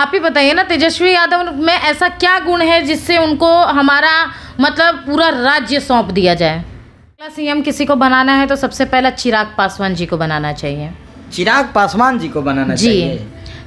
आप ही बताइए ना, तेजस्वी यादव में ऐसा क्या गुण है जिससे उनको हमारा मतलब पूरा राज्य सौंप दिया जाए। अगला सीएम किसी को बनाना है तो सबसे पहला चिराग पासवान जी को बनाना चाहिए। चिराग पासवान जी को बनाना चाहिए,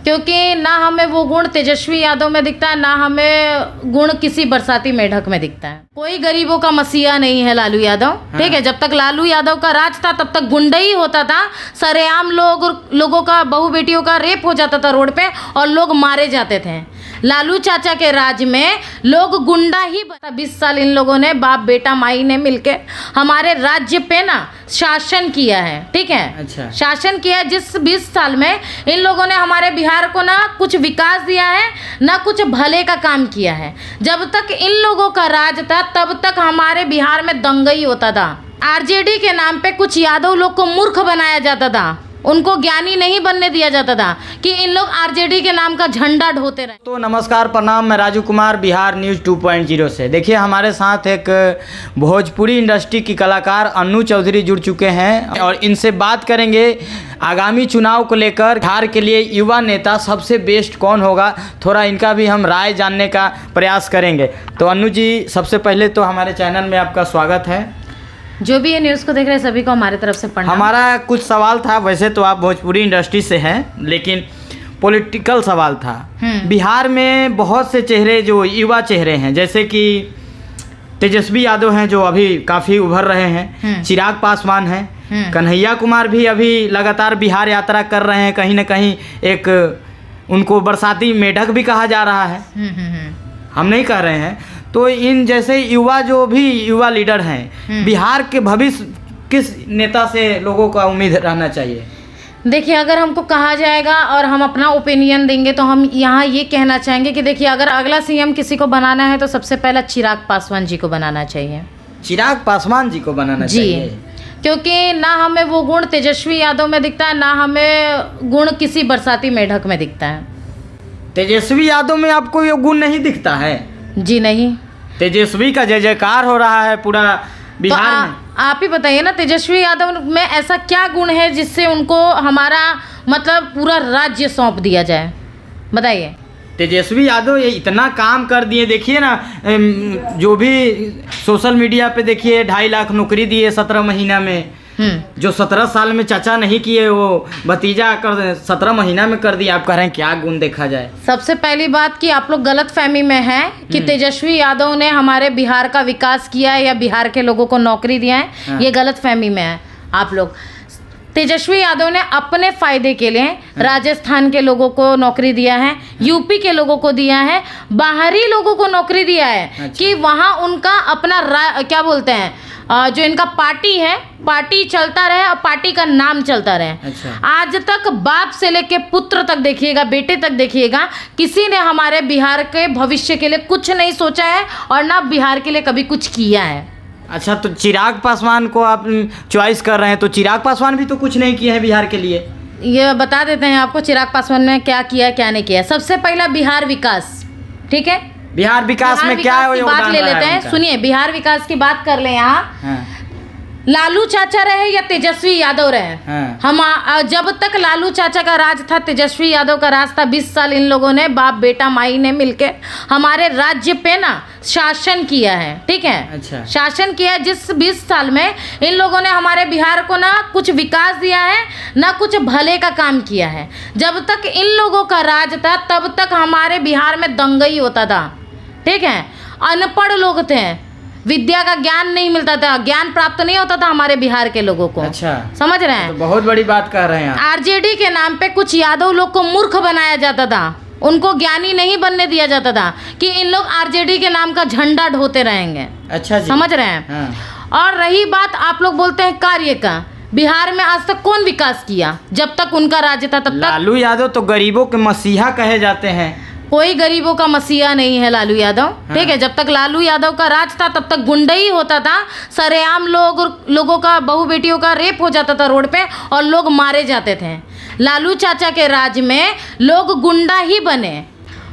क्योंकि ना हमें वो गुण तेजस्वी यादव में दिखता है, ना हमें गुण किसी बरसाती मेढक में दिखता है। कोई गरीबों का मसीहा नहीं है लालू यादव। ठीक है, जब तक लालू यादव का राज था तब तक गुंडा ही होता था। सरेआम लोगों का, बहू बेटियों का रेप हो जाता था रोड पे और लोग मारे जाते थे। लालू चाचा के राज में लोग गुंडा ही 20 साल इन लोगों ने, बाप बेटा माई ने मिलके हमारे राज्य पे ना शासन किया है। ठीक है, अच्छा। शासन किया है। जिस 20 साल में इन लोगों ने हमारे बिहार को ना कुछ विकास दिया है, ना कुछ भले का काम किया है। जब तक इन लोगों का राज था तब तक हमारे बिहार में दंगई होता था। आरजेडी के नाम पे कुछ यादव लोग को मूर्ख बनाया जाता था, उनको ज्ञानी नहीं बनने दिया जाता था कि इन लोग आरजेडी के नाम का झंडा ढोते रहे। तो नमस्कार, प्रणाम, मैं राजू कुमार, बिहार न्यूज़ 2.0 से। देखिए, हमारे साथ एक भोजपुरी इंडस्ट्री की कलाकार अन्नू चौधरी जुड़ चुके हैं और इनसे बात करेंगे आगामी चुनाव को लेकर। बिहार के लिए युवा नेता सबसे बेस्ट कौन होगा, थोड़ा इनका भी हम राय जानने का प्रयास करेंगे। तो अन्नू जी, सबसे पहले तो हमारे चैनल में आपका स्वागत है। जो भी ये न्यूज़ को देख रहे हैं सभी को हमारे तरफ से प्रणाम। हमारा कुछ सवाल था, वैसे तो आप भोजपुरी इंडस्ट्री से हैं, लेकिन पॉलिटिकल सवाल था। बिहार में बहुत से चेहरे जो युवा चेहरे हैं, जैसे कि तेजस्वी यादव हैं जो अभी काफ़ी उभर रहे हैं, चिराग पासवान हैं, कन्हैया कुमार भी अभी लगातार बिहार यात्रा कर रहे हैं। कहीं ना कहीं एक उनको बरसाती मेढक भी कहा जा रहा है, हम नहीं कह रहे हैं। तो इन जैसे युवा जो भी युवा लीडर हैं, बिहार के भविष्य किस नेता से लोगों का उम्मीद रहना चाहिए? देखिए, अगर हमको कहा जाएगा और हम अपना ओपिनियन देंगे तो हम यहाँ ये कहना चाहेंगे कि देखिए, अगर अगला सीएम किसी को बनाना है तो सबसे पहला चिराग पासवान जी को बनाना चाहिए। चिराग पासवान जी को बनाना चाहिए, क्योंकि ना हमें वो गुण तेजस्वी यादव में दिखता है, ना हमें गुण किसी बरसाती मेढक में दिखता है। तेजस्वी यादव में आपको ये गुण नहीं दिखता है? जी नहीं। तेजस्वी का जय जयकार हो रहा है पूरा बिहार में। आप ही बताइए ना, तेजस्वी यादव में ऐसा क्या गुण है जिससे उनको हमारा मतलब पूरा राज्य सौंप दिया जाए, बताइए। तेजस्वी यादव ये इतना काम कर दिए, देखिए ना, जो भी सोशल मीडिया पे देखिए 2.5 लाख नौकरी दिए 17 महीना में। जो 17 साल में चाचा नहीं किए वो भतीजा कर 17 महीना में कर दिया। आप कह रहे हैं क्या गुण देखा जाए? सबसे पहली बात कि आप लोग गलत फहमी में हैं कि तेजस्वी यादव ने हमारे बिहार का विकास किया है या बिहार के लोगों को नौकरी दिया है। ये गलत फहमी में है आप लोग। तेजस्वी यादव ने अपने फायदे के लिए राजस्थान के लोगों को नौकरी दिया है, यूपी के लोगों को दिया है, बाहरी लोगों को नौकरी दिया है। अच्छा। कि वहाँ उनका अपना क्या बोलते हैं, जो इनका पार्टी है, पार्टी चलता रहे और पार्टी का नाम चलता रहे। अच्छा। आज तक बाप से लेके पुत्र तक देखिएगा, बेटे तक देखिएगा, किसी ने हमारे बिहार के भविष्य के लिए कुछ नहीं सोचा है और ना बिहार के लिए कभी कुछ किया है। अच्छा, तो चिराग पासवान को आप चॉइस कर रहे हैं, तो चिराग पासवान भी तो कुछ नहीं किए हैं बिहार के लिए। ये बता देते हैं आपको चिराग पासवान ने क्या किया क्या नहीं किया। सबसे पहला बिहार विकास, ठीक है, बिहार विकास में क्या है बात ले लेते हैं। सुनिए, बिहार विकास की बात कर ले यहाँ। लालू चाचा रहे या तेजस्वी यादव रहे, हम जब तक लालू चाचा का राज था, तेजस्वी यादव का राज था, 20 साल इन लोगों ने, बाप बेटा माई ने मिलके हमारे राज्य पे ना शासन किया है। ठीक है, अच्छा। शासन किया है। जिस 20 साल में इन लोगों ने हमारे बिहार को ना कुछ विकास दिया है, ना कुछ भले का काम किया है। जब तक इन लोगों का राज था तब तक हमारे बिहार में दंगई होता था। ठीक है, अनपढ़ लोग थे, विद्या का ज्ञान नहीं मिलता था, ज्ञान प्राप्त नहीं होता था हमारे बिहार के लोगों को। अच्छा, समझ रहे हैं? तो बहुत बड़ी बात कर रहे हैं। आरजेडी के नाम पे कुछ यादव लोग को मूर्ख बनाया जाता था, उनको ज्ञानी नहीं बनने दिया जाता था कि इन लोग आरजेडी के नाम का झंडा ढोते रहेंगे। अच्छा जी। समझ रहे हैं? हाँ। और रही बात, आप लोग बोलते हैं कार्य का, बिहार में आज तक कौन विकास किया? जब तक उनका राज्य था तब तक। लालू यादव तो गरीबों के मसीहा कहे जाते हैं। कोई गरीबों का मसीहा नहीं है लालू यादव। ठीक है, जब तक लालू यादव का राज था तब तक गुंडा ही होता था। सरेआम लोगों का, बहू बेटियों का रेप हो जाता था रोड पे और लोग मारे जाते थे। लालू चाचा के राज में लोग गुंडा ही बने।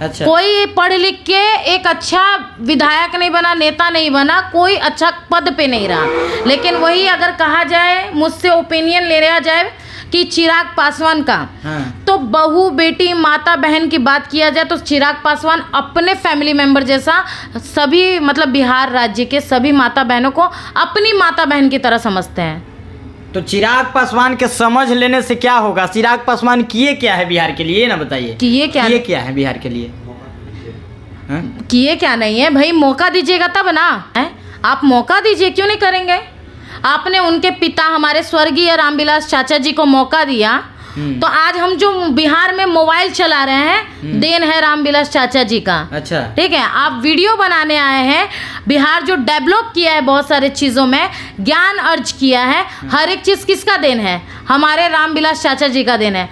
अच्छा। कोई पढ़ लिख के एक अच्छा विधायक नहीं बना, नेता नहीं बना, कोई अच्छा पद पे नहीं रहा। लेकिन वही अगर कहा जाए, मुझसे ओपिनियन ले रहा जाए कि चिराग पासवान का, तो बहू बेटी माता बहन की बात किया जाए तो चिराग पासवान अपने फैमिली मेंबर जैसा सभी मतलब बिहार राज्य के सभी माता बहनों को अपनी माता बहन की तरह समझते हैं। तो चिराग पासवान के समझ लेने से क्या होगा? चिराग पासवान किए क्या है बिहार के लिए, ना बताइए। किए क्या है बिहार के लिए? किए क्या नहीं है भाई, मौका दीजिएगा तब ना है? आप मौका दीजिए, क्यों नहीं करेंगे? आपने उनके पिता हमारे स्वर्गीय रामविलास चाचा जी को मौका दिया, तो आज हम जो बिहार में मोबाइल चला रहे हैं देन है रामविलास चाचा जी का। अच्छा, ठीक है, आप वीडियो बनाने आए हैं। बिहार जो डेवलप किया है बहुत सारे चीज़ों में, ज्ञान अर्ज किया है, हर एक चीज़ किसका देन है? हमारे रामविलास चाचा जी का देन है।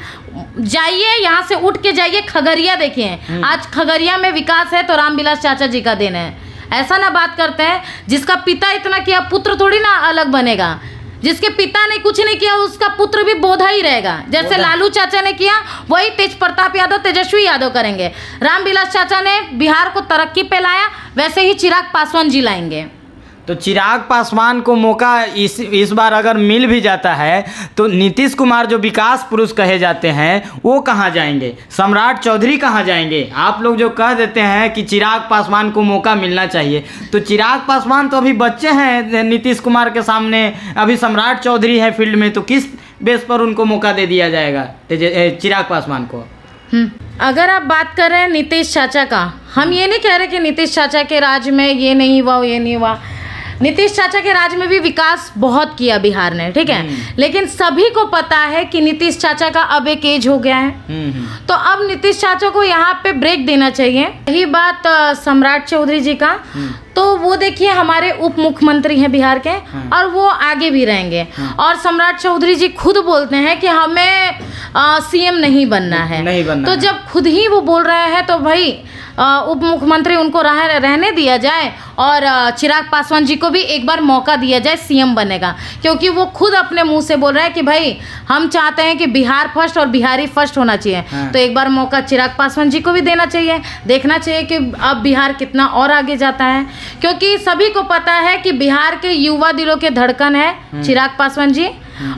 जाइए यहाँ से उठ के जाइए खगड़िया, देखिए आज खगड़िया में विकास है तो रामविलास चाचा जी का देन है। ऐसा ना बात करते हैं, जिसका पिता इतना किया पुत्र थोड़ी ना अलग बनेगा। जिसके पिता ने कुछ नहीं किया उसका पुत्र भी बोधा ही रहेगा। जैसे लालू चाचा ने किया वही तेज प्रताप यादव तेजस्वी यादव करेंगे। रामविलास चाचा ने बिहार को तरक्की पे लाया, वैसे ही चिराग पासवान जी लाएंगे। तो चिराग पासवान को मौका इस बार अगर मिल भी जाता है तो नीतीश कुमार जो विकास पुरुष कहे जाते हैं वो कहाँ जाएंगे? सम्राट चौधरी कहाँ जाएंगे? आप लोग जो कह देते हैं कि चिराग पासवान को मौका मिलना चाहिए, तो चिराग पासवान तो अभी बच्चे हैं नीतीश कुमार के सामने, अभी सम्राट चौधरी है फील्ड में, तो किस बेस पर उनको मौका दे दिया जाएगा चिराग पासवान को? अगर आप बात कर रहे हैं नीतीश चाचा का, हम ये नहीं कह रहे कि नीतीश चाचा के राज में ये नहीं हुआ ये नहीं हुआ। नीतीश चाचा के राज में भी विकास बहुत किया बिहार ने, ठीक है, लेकिन सभी को पता है कि नीतीश चाचा का अब एक एज हो गया है, तो अब नीतीश चाचा को यहाँ पे ब्रेक देना चाहिए। यही बात सम्राट चौधरी जी का, तो वो देखिए हमारे उप मुख्यमंत्री हैं बिहार के और वो आगे भी रहेंगे। और सम्राट चौधरी जी खुद बोलते हैं कि हमें सीएम नहीं बनना है, तो जब खुद ही वो बोल रहे हैं तो भाई उप मुख्यमंत्री उनको रहने दिया जाए और चिराग पासवान जी को भी एक बार मौका दिया जाए सीएम बनेगा, क्योंकि वो खुद अपने मुंह से बोल रहे हैं कि भाई हम चाहते हैं कि बिहार फर्स्ट और बिहारी फर्स्ट होना चाहिए। तो एक बार मौका चिराग पासवान जी को भी देना चाहिए, देखना चाहिए कि अब बिहार कितना और आगे जाता है, क्योंकि सभी को पता है कि बिहार के युवा दिलों के धड़कन है चिराग पासवान जी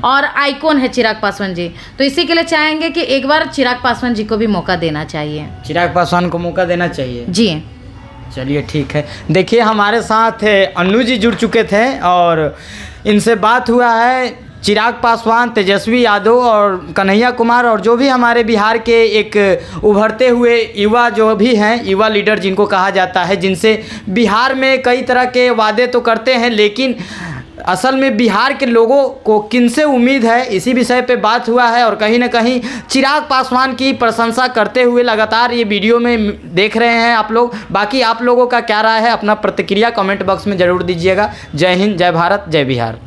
और आइकॉन है चिराग पासवान जी। तो इसी के लिए चाहेंगे कि एक बार चिराग पासवान जी को भी मौका देना चाहिए। चिराग पासवान को मौका देना चाहिए जी। चलिए ठीक है। देखिए हमारे साथ अन्नू जी जुड़ चुके थे और इनसे बात हुआ है चिराग पासवान, तेजस्वी यादव और कन्हैया कुमार और जो भी हमारे बिहार के एक उभरते हुए युवा जो भी हैं, युवा लीडर जिनको कहा जाता है, जिनसे बिहार में कई तरह के वादे तो करते हैं लेकिन असल में बिहार के लोगों को किनसे उम्मीद है, इसी विषय पे बात हुआ है। और कहीं ना कहीं चिराग पासवान की प्रशंसा करते हुए लगातार ये वीडियो में देख रहे हैं आप लोग। बाकी आप लोगों का क्या राय है, अपना प्रतिक्रिया कमेंट बॉक्स में ज़रूर दीजिएगा। जय हिंद, जय भारत, जय बिहार।